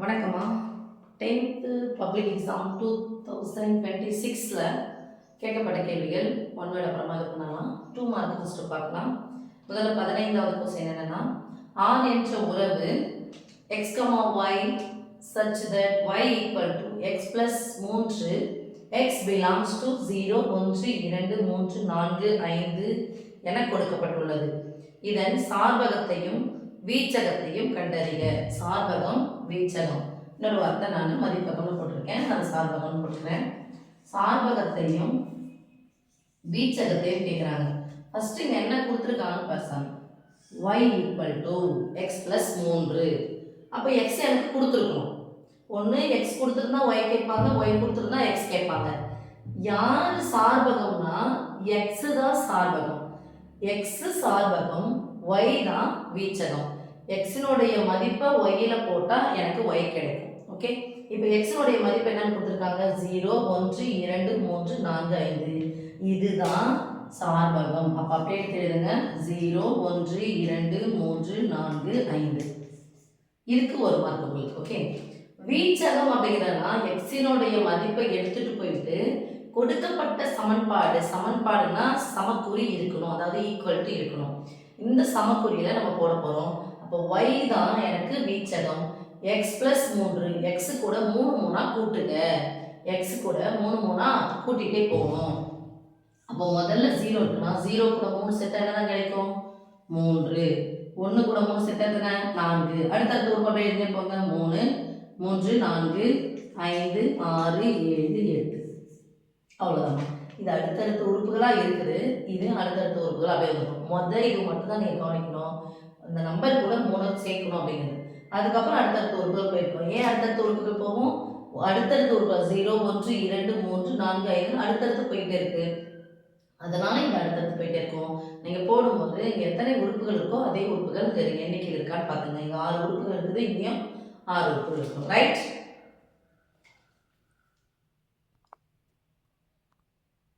வணக்கம்மா. 10th public exam 2026ல் கேட்கப்பட்ட கேள்விகள் 1 வேர்ட் அப்புறமா இது பண்ணலாம். 2 மார்க் ஃபஸ்ட்டு பார்க்கலாம். முதல்ல 15வது கொஸ்டின் என்னன்னா, ஆர் என்ற உறவு x, y such that y equal to x plus 3 x belongs to 0 1 2 3 4 5 என கொடுக்கப்பட்டுள்ளது. இதன் சார்பகத்தையும் வீச்சகத்தையும் கண்டறிக. சார்பகம் வீச்சகம் இன்னொரு வார்த்தை நான் மதிப்பகம்னு போட்டிருக்கேன், அது சார்பகம்னு போட்டிருக்கேன். சார்பகத்தையும் வீச்சகத்தையும் கேட்குறாங்க. ஃபர்ஸ்ட் இங்கே என்ன கொடுத்துருக்காங்கன்னு பாருங்க. y equal to x plus 3. அப்போ x எனக்கு கொடுத்துருக்கணும். ஒன்று x கொடுத்துருந்தா y கேட்பாங்க, y கொடுத்துருந்தா x கேட்பாங்க. யார் சார்பகம்னா x தான் சார்பகம். x சார்பகம், y தான் வீச்சகம். x-னுடைய மதிப்பை y-ல போட்டால் எனக்கு y கிடைக்கும். ஓகே, இப்போ x-னுடைய மதிப்பு என்னன்னு கொடுத்துருக்காங்க? 0 1 2 3 4 5. இதுதான் சார்பகம். அப்போ அப்படியே எழுதுங்க. 0 1 2 3 4 5. இதுக்கு ஒரு மார்க் உங்களுக்கு. ஓகே, வீச்சகம் அப்படிங்கிறதுனா x-னுடைய மதிப்பை எடுத்துட்டு போயிட்டு கொடுக்கப்பட்ட சமன்பாடுனா சமக்குறி இருக்கணும், அதாவது ஈக்குவல் டு இருக்கணும். இந்த சமக்குறியில நம்ம போட போறோம். அப்போ y தான் எனக்கு வீச்சகம். x plus 3, x கூட 3 கூட்டுங்க. x கூட 3 கூட்டிகிட்டே போகணும். அப்போ முதல்ல 0 இருக்குன்னா 0 கூட 3 சேர்த்தா என்னதான் கிடைக்கும்? 3. 1 கூட 3 சேர்த்தா எத்தனை? 4. அடுத்தடுத்த உறுப்பு அப்படியே எழுதி போங்க. 3 3 4 5 6 7 8. அவ்வளோதான். இது அடுத்தடுத்த உறுப்புகளாக இருக்குது. இது அடுத்தடுத்த உறுப்புகள் அப்படியே இருக்கும். இது மட்டும் தான் நீங்கள் கவனிக்கணும். அந்த நம்பர் கூட 3 சேர்க்கணும் அப்படிங்கிறது. அதுக்கப்புறம் அடுத்தடுத்த உறுப்புகள் போயிருக்கோம். ஏன் அடுத்தடுத்த உறுப்புகள் போகும்? அடுத்தடுத்த உறுப்பு 0 1 2 3 4 5 அடுத்தடுத்து போயிட்டே இருக்கு. அதனால இங்கே அடுத்தடுத்து போயிட்டே இருக்கும். நீங்கள் போடும்போது இங்கே எத்தனை உறுப்புகள் இருக்கோ அதே உறுப்புகள் எண்ணிக்கையில் இருக்கான்னு பார்த்துங்க. இங்கே 6 உறுப்புகள் இருக்குது, இங்கேயும் 6 உறுப்புகள் இருக்கும். ரைட்?